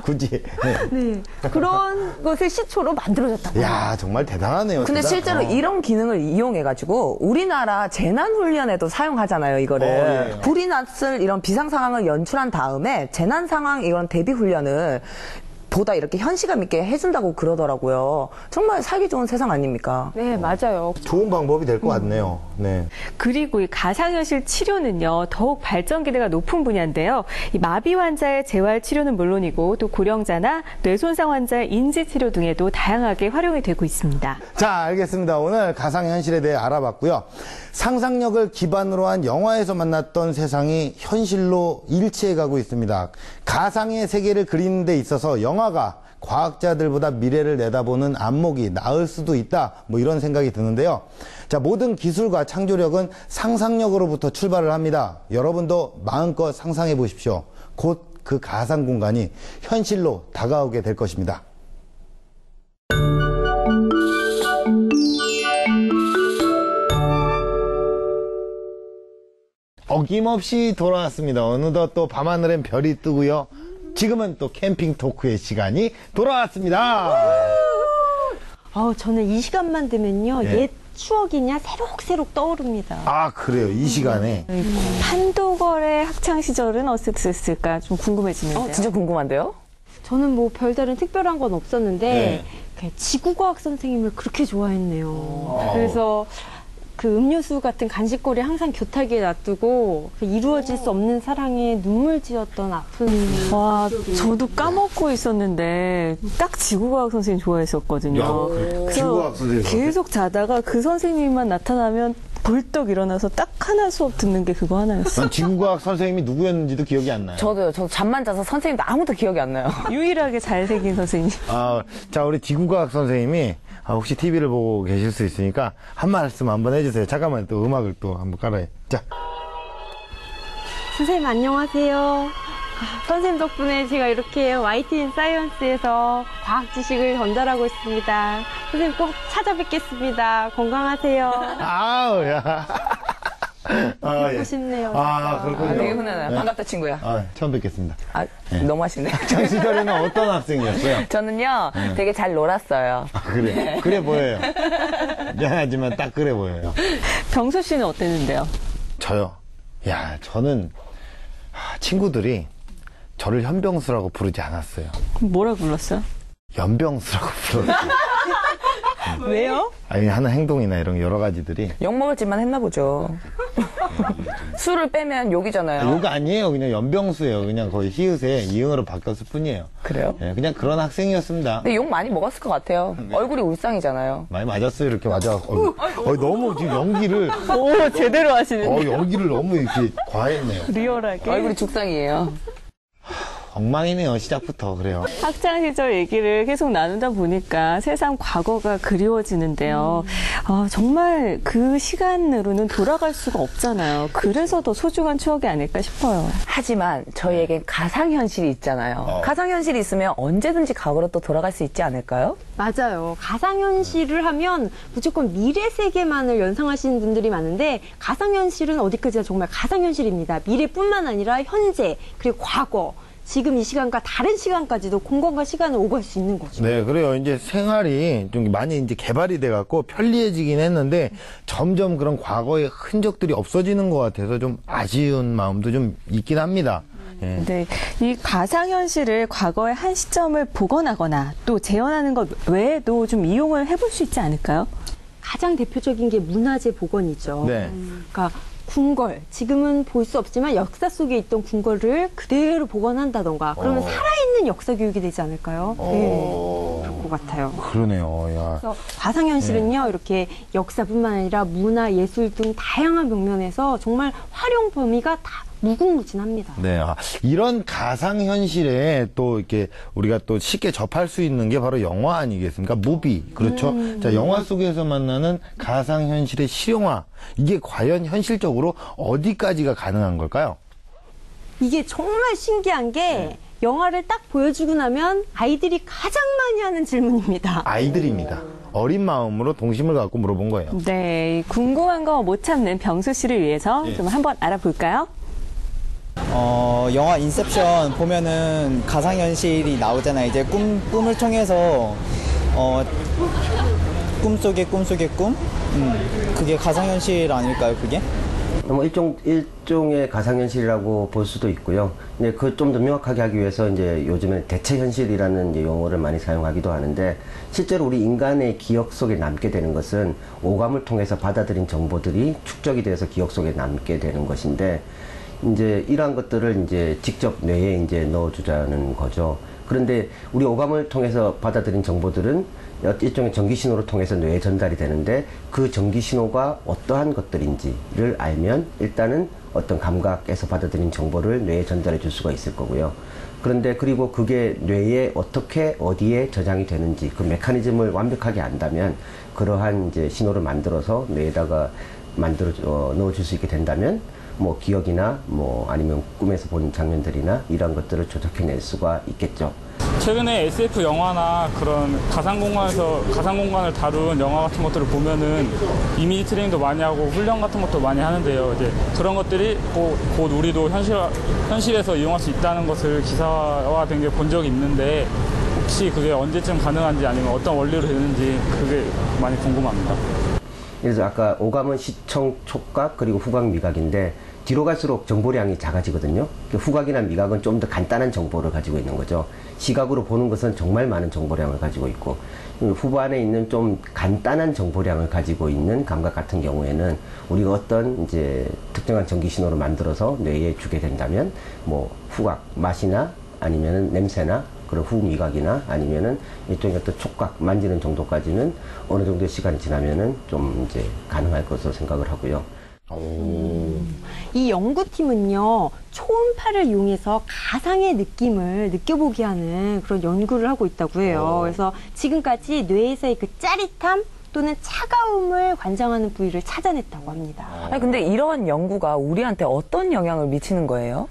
굳이 네. 그런 것을 시초로 만들어졌다고. 야 정말 대단하네요. 근데 실제로 이런 기능을 이용해가지고 우리나라 재난훈련에도 사용하잖아요. 이거를 불이 났을 이런 비상 상황을 연출한 다음에 재난 상황 이런 대비 훈련을 보다 이렇게 현시감 있게 해준다고 그러더라고요. 정말 살기 좋은 세상 아닙니까? 네, 맞아요. 좋은 방법이 될 것 같네요. 네. 그리고 이 가상현실 치료는요, 더욱 발전 기대가 높은 분야인데요. 이 마비 환자의 재활 치료는 물론이고 또 고령자나 뇌손상 환자의 인지 치료 등에도 다양하게 활용이 되고 있습니다. 자, 알겠습니다. 오늘 가상현실에 대해 알아봤고요. 상상력을 기반으로 한 영화에서 만났던 세상이 현실로 일치해가고 있습니다. 가상의 세계를 그리는 데 있어서 영화가 과학자들보다 미래를 내다보는 안목이 나을 수도 있다. 뭐 이런 생각이 드는데요. 자, 모든 기술과 창조력은 상상력으로부터 출발을 합니다. 여러분도 마음껏 상상해 보십시오. 곧 그 가상 공간이 현실로 다가오게 될 것입니다. 어김없이 돌아왔습니다. 어느덧 또 밤하늘엔 별이 뜨고요. 지금은 또 캠핑 토크의 시간이 돌아왔습니다. 저는 이 시간만 되면요. 옛 추억이냐 새록새록 떠오릅니다. 아, 그래요? 이 시간에? 판도걸의 학창시절은 어땠을까 좀 궁금해지는데요. 진짜 궁금한데요? 저는 뭐 별다른 특별한 건 없었는데 지구과학 선생님을 그렇게 좋아했네요. 그래서 그 음료수 같은 간식거리 항상 교탁에 놔두고 이루어질 수 없는 사랑에 눈물 지었던 아픈. 와, 저도 까먹고 있었는데 딱 지구과학 선생님 좋아했었거든요. 지구과학 선생님 계속 자다가 그 선생님만 나타나면 벌떡 일어나서 딱 하나 수업 듣는 게 그거 하나였어요. 난 지구과학 선생님이 누구였는지도 기억이 안 나요. 저도 잠만 자서 선생님도 아무도 기억이 안 나요. 유일하게 잘생긴 선생님. 자, 우리 지구과학 선생님이 혹시 TV를 보고 계실 수 있으니까 한 말씀 한번 해주세요. 잠깐만 또 음악을 또 한번 깔아요. 자. 선생님 안녕하세요. 선생님 덕분에 제가 이렇게 YTN 사이언스에서 과학 지식을 전달하고 있습니다. 선생님 꼭 찾아뵙겠습니다. 건강하세요. 아우, 야. 보고 싶네요. 그렇군요. 되게 훈훈해요. 반갑다, 친구야. 처음 뵙겠습니다. 너무 하시네. 전 시절에는 어떤 학생이었어요? 저는요, 되게 잘 놀았어요. 그래. 그래 보여요. 미안하지만 딱 그래 보여요. 병수 씨는 어땠는데요? 저요? 저는 친구들이 저를 현병수라고 부르지 않았어요. 뭐라고 불렀어요? 연병수라고 불렀어요. 왜요? 하는 행동이나 이런 여러 가지들이. 욕먹을 짓만 했나 보죠. 술을 빼면 욕이잖아요. 욕 아니에요. 그냥 연병수예요. 그냥 거의 히읗에 이응으로 바뀌었을 뿐이에요. 그래요? 그냥 그런 학생이었습니다. 근데 욕 많이 먹었을 것 같아요. 얼굴이 울상이잖아요. 많이 맞았어요. 이렇게 맞아갖고. 너무 지금 연기를. 오, 제대로 하시는데. 연기를 너무 이렇게 과했네요. 리얼하게. 얼굴이 죽상이에요. 엉망이네요. 시작부터. 그래요. 학창시절 얘기를 계속 나누다 보니까 세상 과거가 그리워지는데요. 정말 그 시간으로는 돌아갈 수가 없잖아요. 그래서 더 소중한 추억이 아닐까 싶어요. 하지만 저희에겐 가상현실이 있잖아요. 가상현실이 있으면 언제든지 과거로 또 돌아갈 수 있지 않을까요? 맞아요. 가상현실을 하면 무조건 미래 세계만을 연상하시는 분들이 많은데 가상현실은 어디까지나 정말 가상현실입니다. 미래뿐만 아니라 현재 그리고 과거 지금 이 시간과 다른 시간까지도 공간과 시간을 오갈 수 있는 거죠. 네, 그래요. 이제 생활이 좀 많이 이제 개발이 돼갖고 편리해지긴 했는데 점점 그런 과거의 흔적들이 없어지는 것 같아서 좀 아쉬운 마음도 좀 있긴 합니다. 네, 이 가상현실을 과거의 한 시점을 복원하거나 또 재현하는 것 외에도 좀 이용을 해볼 수 있지 않을까요? 가장 대표적인 게 문화재 복원이죠. 네. 그러니까 궁궐, 지금은 볼 수 없지만 역사 속에 있던 궁궐을 그대로 복원한다던가 그러면 살아있는 역사 교육이 되지 않을까요? 네, 그럴 것 같아요. 그러네요. 야. 그래서 가상현실은요, 이렇게 역사뿐만 아니라 문화, 예술 등 다양한 면에서 정말 활용 범위가 다 무궁무진합니다. 네, 이런 가상현실에 또 이렇게 우리가 또 쉽게 접할 수 있는 게 바로 영화 아니겠습니까? 무비. 그렇죠? 자, 영화 속에서 만나는 가상현실의 실용화. 이게 과연 현실적으로 어디까지가 가능한 걸까요? 이게 정말 신기한 게 영화를 딱 보여주고 나면 아이들이 가장 많이 하는 질문입니다. 아이들입니다. 어린 마음으로 동심을 갖고 물어본 거예요. 네, 궁금한 거 못 참는 병수 씨를 위해서 좀 한번 알아볼까요? 영화 인셉션 보면은 가상현실이 나오잖아요. 이제 꿈을 통해서, 꿈속의 꿈? 그게 가상현실 아닐까요, 그게? 일종의 가상현실이라고 볼 수도 있고요. 이제 그 좀 더 명확하게 하기 위해서 이제 요즘에 대체현실이라는 이제 용어를 많이 사용하기도 하는데, 실제로 우리 인간의 기억 속에 남게 되는 것은 오감을 통해서 받아들인 정보들이 축적이 돼서 기억 속에 남게 되는 것인데, 이제 이러한 것들을 이제 직접 뇌에 이제 넣어주자는 거죠. 그런데 우리 오감을 통해서 받아들인 정보들은 일종의 전기신호를 통해서 뇌에 전달이 되는데, 그 전기신호가 어떠한 것들인지를 알면 일단은 어떤 감각에서 받아들인 정보를 뇌에 전달해 줄 수가 있을 거고요. 그런데 그리고 그게 뇌에 어떻게 어디에 저장이 되는지 그 메커니즘을 완벽하게 안다면, 그러한 이제 신호를 만들어서 뇌에다가 넣어줄 수 있게 된다면, 뭐 기억이나 뭐 아니면 꿈에서 본 장면들이나 이런 것들을 조작해낼 수가 있겠죠. 최근에 SF 영화나 그런 가상공간을 다룬 영화 같은 것들을 보면은 이미지 트레이닝도 많이 하고 훈련 같은 것도 많이 하는데요. 이제 그런 것들이 곧 우리도 현실에서 이용할 수 있다는 것을 기사화된 게 본 적이 있는데, 혹시 그게 언제쯤 가능한지 아니면 어떤 원리로 되는지 그게 많이 궁금합니다. 그래서 아까 오감은 시청, 촉각, 그리고 후각, 미각인데, 뒤로 갈수록 정보량이 작아지거든요. 후각이나 미각은 좀 더 간단한 정보를 가지고 있는 거죠. 시각으로 보는 것은 정말 많은 정보량을 가지고 있고, 후반에 있는 좀 간단한 정보량을 가지고 있는 감각 같은 경우에는 우리가 어떤 이제 특정한 전기 신호를 만들어서 뇌에 주게 된다면, 뭐 후각, 맛이나 아니면은 냄새나 그런 후미각이나 아니면은 일종의 어떤 촉각, 만지는 정도까지는 어느 정도의 시간이 지나면은 좀 이제 가능할 것으로 생각을 하고요. 이 연구팀은요, 초음파를 이용해서 가상의 느낌을 느껴보게 하는 그런 연구를 하고 있다고 해요. 그래서 지금까지 뇌에서의 그 짜릿함 또는 차가움을 관장하는 부위를 찾아냈다고 합니다. 아니, 근데 이런 연구가 우리한테 어떤 영향을 미치는 거예요?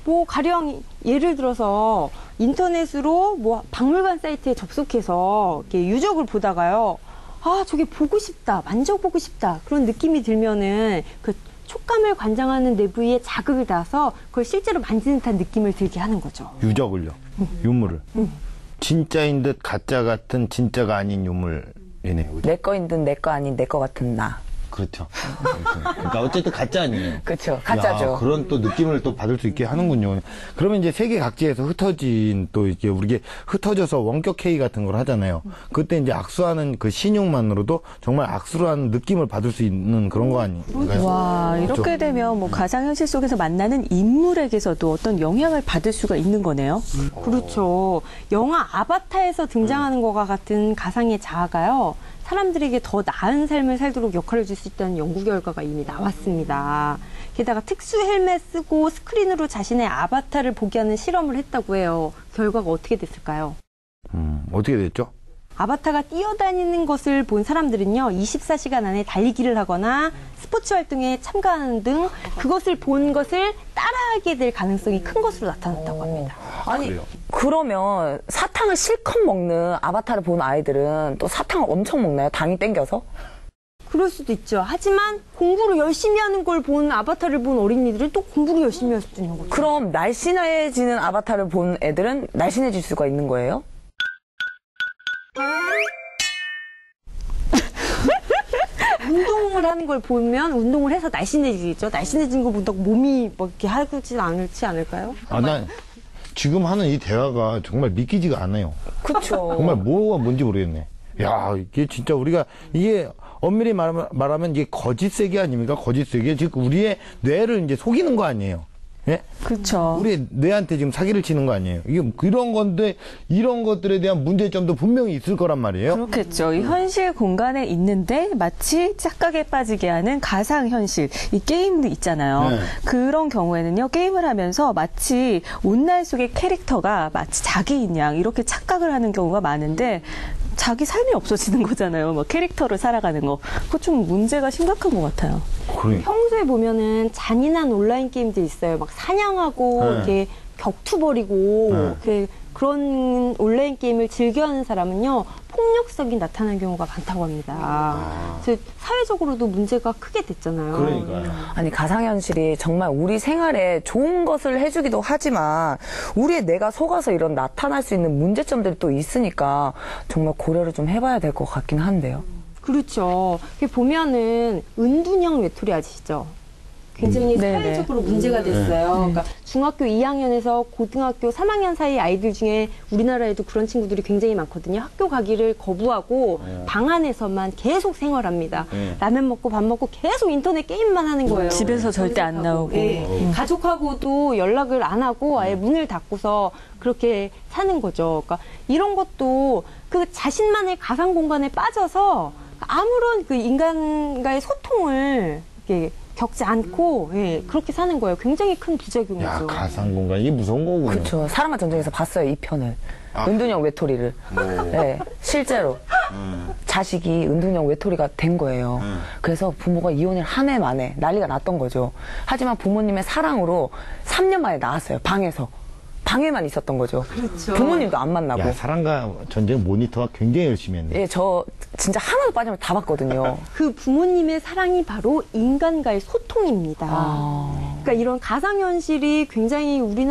뭐 가령 예를 들어서 인터넷으로 뭐 박물관 사이트에 접속해서 이렇게 유적을 보다가요, 아, 저게 보고 싶다, 만져보고 싶다, 그런 느낌이 들면은 그 촉감을 관장하는 내부에 자극을 놔서 그걸 실제로 만지는 듯한 느낌을 들게 하는 거죠. 유적을요? 유물을? 진짜인 듯 가짜 같은 진짜가 아닌 유물이네요. 내 거인 듯 내 거 아닌 내 거 같은 나. 그렇죠. 그러니까 어쨌든 가짜 아니에요. 그렇죠. 가짜죠. 그런 또 느낌을 또 받을 수 있게 하는군요. 그러면 이제 세계 각지에서 흩어진 또 이게 우리게 흩어져서 원격 회의 같은 걸 하잖아요. 그때 이제 악수하는 그 신용만으로도 정말 악수를 하는 느낌을 받을 수 있는 그런 거 아닌가요? 와, 이렇게 그렇죠? 되면 뭐 가상현실 속에서 만나는 인물에게서도 어떤 영향을 받을 수가 있는 거네요. 그렇죠. 영화 아바타에서 등장하는 것과 같은 가상의 자아가요, 사람들에게 더 나은 삶을 살도록 역할을 줄 수 있다는 연구 결과가 이미 나왔습니다. 게다가 특수 헬멧 쓰고 스크린으로 자신의 아바타를 보게 하는 실험을 했다고 해요. 결과가 어떻게 됐을까요? 어떻게 됐죠? 아바타가 뛰어다니는 것을 본 사람들은요, 24시간 안에 달리기를 하거나 스포츠 활동에 참가하는 등 그것을 본 것을 따라하게 될 가능성이 큰 것으로 나타났다고 합니다. 아니, 그러면 사탕을 실컷 먹는 아바타를 본 아이들은 또 사탕을 엄청 먹나요? 당이 땡겨서? 그럴 수도 있죠. 하지만 공부를 열심히 하는 걸 본 아바타를 본 어린이들은 또 공부를 열심히 할 수도 있는 거죠. 그럼 날씬해지는 아바타를 본 애들은 날씬해질 수가 있는 거예요? 운동을 하는 걸 보면 운동을 해서 날씬해지겠죠. 날씬해진 거 본다고 몸이 뭐 이렇게 하지 않을까요? 난 지금 하는 이 대화가 정말 믿기지가 않아요. 그렇죠. 정말 뭐가 뭔지 모르겠네. 야, 이게 진짜 우리가 이게 엄밀히 말하면 이게 거짓 세계 아닙니까? 거짓 세계. 즉 우리의 뇌를 이제 속이는 거 아니에요. 예? 그렇죠. 우리 뇌한테 지금 사기를 치는 거 아니에요. 이게 이런 건데 이런 것들에 대한 문제점도 분명히 있을 거란 말이에요. 그렇겠죠. 이 현실 공간에 있는데 마치 착각에 빠지게 하는 가상 현실, 이 게임도 있잖아요. 네. 그런 경우에는요, 게임을 하면서 마치 온날 속의 캐릭터가 마치 자기인 양 이렇게 착각을 하는 경우가 많은데 자기 삶이 없어지는 거잖아요. 뭐 캐릭터를 살아가는 거. 그거 좀 문제가 심각한 것 같아요. 평소에 보면은 잔인한 온라인 게임들 있어요. 막 사냥하고 네. 이렇게 격투 벌이고 그런 온라인 게임을 즐겨하는 사람은요 폭력성이 나타나는 경우가 많다고 합니다. 그래서 사회적으로도 문제가 크게 됐잖아요. 그러니까요. 아니 가상현실이 정말 우리 생활에 좋은 것을 해주기도 하지만 우리의 뇌가 속아서 이런 나타날 수 있는 문제점들이 또 있으니까 정말 고려를 좀 해봐야 될 것 같긴 한데요. 그렇죠. 보면은 은둔형 외톨이 아시죠? 굉장히 사회적으로 문제가 됐어요. 그러니까 중학교 2학년에서 고등학교 3학년 사이 아이들 중에 우리나라에도 그런 친구들이 굉장히 많거든요. 학교 가기를 거부하고 방 안에서만 계속 생활합니다. 라면 먹고 밥 먹고 계속 인터넷 게임만 하는 거예요. 집에서 절대 안 나오고. 가족하고도 연락을 안 하고 아예 문을 닫고서 그렇게 사는 거죠. 그러니까 이런 것도 그 자신만의 가상 공간에 빠져서 아무런 그 인간과의 소통을 이렇게 겪지 않고 그렇게 사는 거예요. 굉장히 큰 부작용이죠. 야, 가상 공간 이게 무서운 거군요. 그렇죠. 사랑과 전쟁에서 봤어요, 이 편을. 은둔형 외톨이를. 네, 실제로. 자식이 은둔형 외톨이가 된 거예요. 그래서 부모가 이혼을 한 해 만에 난리가 났던 거죠. 하지만 부모님의 사랑으로 3년 만에 나왔어요, 방에서. 방에만 있었던 거죠. 그렇죠. 부모님도 안 만나고. 야, 사랑과 전쟁 모니터가 굉장히 열심히 했네. 예, 저 진짜 하나도 빠지면 다 봤거든요. 그 부모님의 사랑이 바로 인간과의 소통입니다. 그러니까 이런 가상현실이 굉장히 우리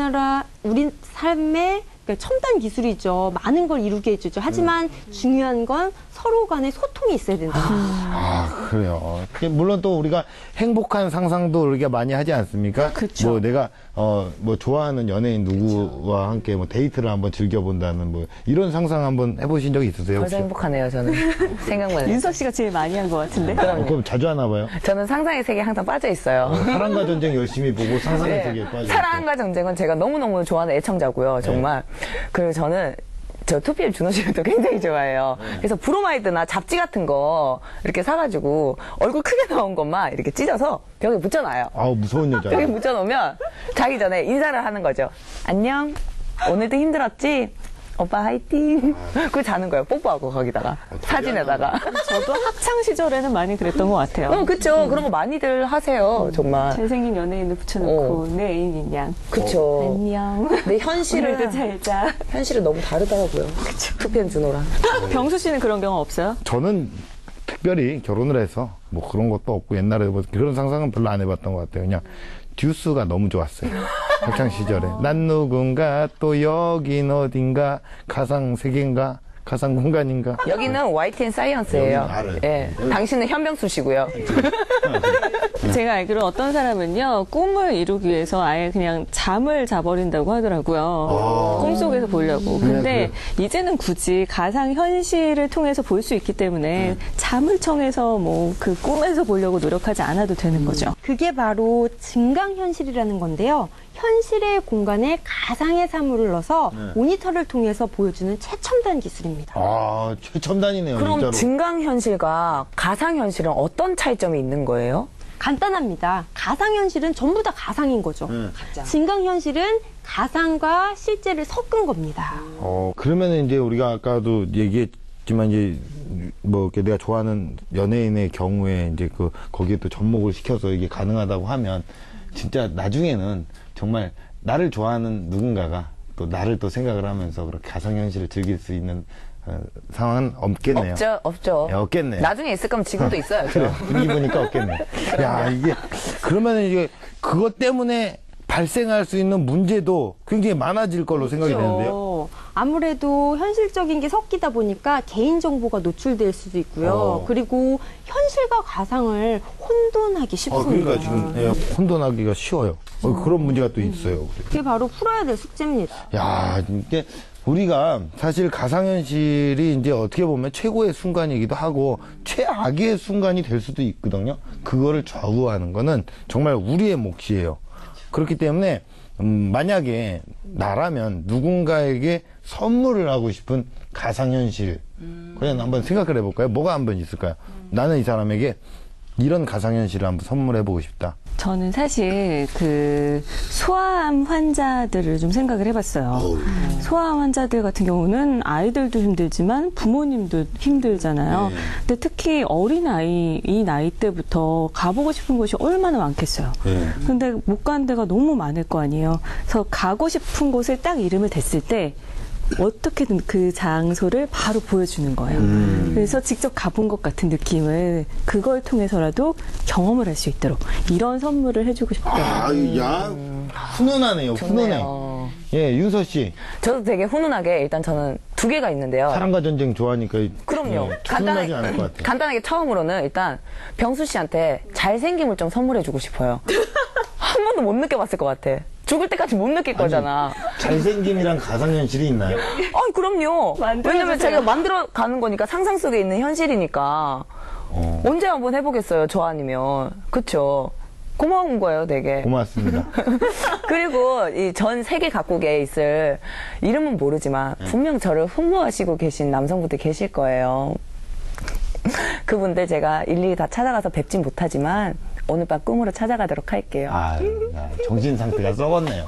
삶의 그러니까 첨단 기술이죠. 많은 걸 이루게 해주죠. 하지만 중요한 건 서로 간의 소통이 있어야 된다. 그래요. 물론 또 우리가 행복한 상상도 우리가 많이 하지 않습니까? 그쵸. 뭐 내가 뭐 좋아하는 연예인 누구와 함께 뭐 데이트를 한번 즐겨본다는 뭐 이런 상상 한번 해보신 적 있으세요? 벌써 행복하네요, 저는. 생각만 해도. 윤석 씨가 제일 많이 한 것 같은데. 그럼 자주 하나 봐요? 저는 상상의 세계에 항상 빠져 있어요. 사랑과 전쟁 열심히 보고 상상의 세계에 빠져 있고. 사랑과 전쟁은 제가 너무너무 좋아하는 애청자고요, 정말. 그리고 저는 저 2PM 준호 씨를 또 굉장히 좋아해요. 그래서 브로마이드나 잡지 같은 거 이렇게 사가지고 얼굴 크게 나온 것만 이렇게 찢어서 벽에 붙여놔요. 아우, 무서운 여자. 벽에 붙여놓으면 자기 전에 인사를 하는 거죠. 안녕. 오늘도 힘들었지? 오빠 화이팅. 그거 자는 거예요. 뽀뽀하고 거기다가. 사진에다가. 저도 학창 시절에는 많이 그랬던 것 같아요. 그쵸. 그런 거 많이들 하세요. 정말. 잘생긴 연예인을 붙여놓고 내 애인인 양. 그쵸. 안녕. 근데 현실은 오늘도 잘 자. 현실은 너무 다르더라고요. 그쵸. 2PM 준호랑. 병수 씨는 그런 경우 없어요? 저는 특별히 결혼을 해서 뭐 그런 것도 없고 옛날에 뭐 그런 상상은 별로 안 해봤던 것 같아요. 그냥 듀스가 너무 좋았어요. 학창 시절에. 난 누군가 또 여긴 어딘가 가상 세계인가 가상 공간인가. 여기는 YTN 사이언스예요. 예. 당신은 현병수 씨고요. 제가 알기로 어떤 사람은요, 꿈을 이루기 위해서 아예 그냥 잠을 자버린다고 하더라고요. 꿈속에서 보려고. 근데 이제는 굳이 가상 현실을 통해서 볼 수 있기 때문에 잠을 청해서 뭐 그 꿈에서 보려고 노력하지 않아도 되는 거죠. 그게 바로 증강현실이라는 건데요. 현실의 공간에 가상의 사물을 넣어서 모니터를 통해서 보여주는 최첨단 기술입니다. 아, 최첨단이네요. 그럼 진짜로. 증강현실과 가상현실은 어떤 차이점이 있는 거예요? 간단합니다. 가상현실은 전부 다 가상인 거죠. 증강현실은 가상과 실제를 섞은 겁니다. 그러면은 이제 우리가 아까도 얘기했지만 이제 뭐 이렇게 내가 좋아하는 연예인의 경우에 이제 거기에 또 접목을 시켜서 이게 가능하다고 하면 진짜 나중에는 정말 나를 좋아하는 누군가가 또 나를 또 생각을 하면서 그렇게 가상현실을 즐길 수 있는 상황은 없겠네요. 없죠. 네, 없겠네요. 나중에 있을 거면 지금도 있어요. 그래, 분위기 보니까 없겠네. 야, 이게, 그러면은 이게, 그것 때문에 발생할 수 있는 문제도 굉장히 많아질 걸로 생각이 되는데요. 아무래도 현실적인 게 섞이다 보니까 개인정보가 노출될 수도 있고요. 그리고 현실과 가상을 혼돈하기 쉽습니다. 그러니까 지금 혼돈하기가 쉬워요. 그런 문제가 또 있어요. 그게 바로 풀어야 될 숙제입니다. 야, 이게 우리가 사실 가상현실이 이제 어떻게 보면 최고의 순간이기도 하고 최악의 순간이 될 수도 있거든요. 그거를 좌우하는 거는 정말 우리의 몫이에요. 그렇기 때문에 만약에 나라면 누군가에게 선물을 하고 싶은 가상현실 그냥 한번 생각을 해볼까요? 뭐가 한번 있을까요? 나는 이 사람에게 이런 가상현실을 한번 선물해보고 싶다. 저는 사실 그 소아암 환자들을 좀 생각을 해봤어요. 소아암 환자들 같은 경우는 아이들도 힘들지만 부모님도 힘들잖아요. 네. 근데 특히 어린아이 이 나이 때부터 가보고 싶은 곳이 얼마나 많겠어요. 네. 근데 못 간 데가 너무 많을 거 아니에요. 그래서 가고 싶은 곳을 딱 이름을 댔을 때 어떻게든 그 장소를 바로 보여주는 거예요. 그래서 직접 가본 것 같은 느낌을 그걸 통해서라도 경험을 할 수 있도록 이런 선물을 해주고 싶어요. 야, 훈훈하네요. 훈훈해. 예, 윤서 씨. 저도 되게 훈훈하게 일단 저는 2개가 있는데요. 사랑과 전쟁 좋아하니까. 그럼요. 훈훈하지 않을 것 같아요. 간단하게 처음으로는 일단 병수 씨한테 잘생김을 좀 선물해주고 싶어요. 한 번도 못 느껴봤을 것 같아. 죽을 때까지 못 느낄 거잖아. 잘생김이랑 가상현실이 있나요? 그럼요. 왜냐면 제가 만들어가는 거니까 상상 속에 있는 현실이니까. 언제 한번 해보겠어요, 저 아니면. 그쵸? 고마운 거예요, 되게. 고맙습니다. 그리고 이 전 세계 각국에 있을 이름은 모르지만 분명 저를 흠모하시고 계신 남성분들 계실 거예요. 그분들 제가 일일이 다 찾아가서 뵙진 못하지만 오늘 밤 꿈으로 찾아가도록 할게요. 정신 상태가 썩었네요.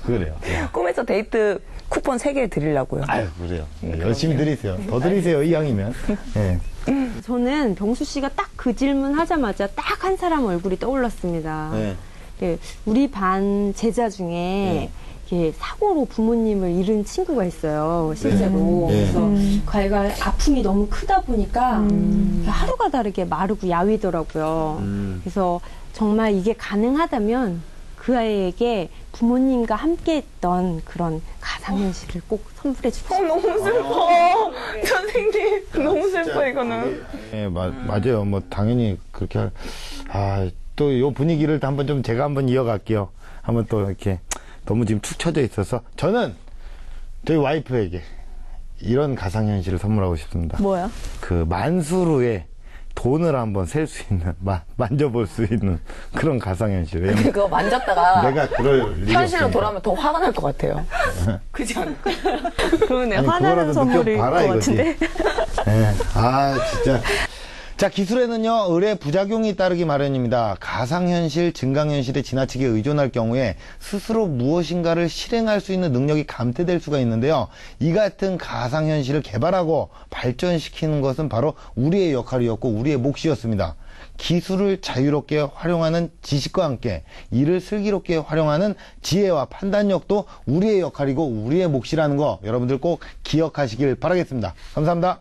그래요. 꿈에서 데이트 쿠폰 3개 드리려고요. 그래요. 열심히 드리세요. 더 드리세요, 이왕이면. 네. 저는 병수 씨가 딱 그 질문 하자마자 딱 한 사람 얼굴이 떠올랐습니다. 네. 예, 우리 반 제자 중에 이렇게 사고로 부모님을 잃은 친구가 있어요, 실제로. 네. 그래서 그 아이가 아픔이 너무 크다 보니까 하루가 다르게 마르고 야위더라고요. 그래서 정말 이게 가능하다면 그 아이에게 부모님과 함께 했던 그런 가상현실을 꼭 선물해 주세요. 너무 슬퍼. 선생님, 너무 슬퍼, 이거는. 네, 맞아요. 뭐, 당연히 그렇게 또 이 분위기를 한번 좀 제가 한번 이어갈게요. 한번 또 이렇게 너무 지금 축 처져 있어서 저는 저희 와이프에게 이런 가상현실을 선물하고 싶습니다. 뭐야? 그 만수르의 돈을 한번 셀 수 있는, 만져볼 수 있는 그런 가상현실. 그거 만졌다가 내가 그럴 현실로 돌아오면 더 화가 날 것 같아요. 그지 않을까? 그러네. 화나는 선물일 것 같은데. 네. 진짜. 자, 기술에는요, 의뢰 부작용이 따르기 마련입니다. 가상현실, 증강현실에 지나치게 의존할 경우에 스스로 무엇인가를 실행할 수 있는 능력이 감퇴될 수가 있는데요. 이 같은 가상현실을 개발하고 발전시키는 것은 바로 우리의 역할이었고 우리의 몫이었습니다. 기술을 자유롭게 활용하는 지식과 함께 이를 슬기롭게 활용하는 지혜와 판단력도 우리의 역할이고 우리의 몫이라는 거 여러분들 꼭 기억하시길 바라겠습니다. 감사합니다.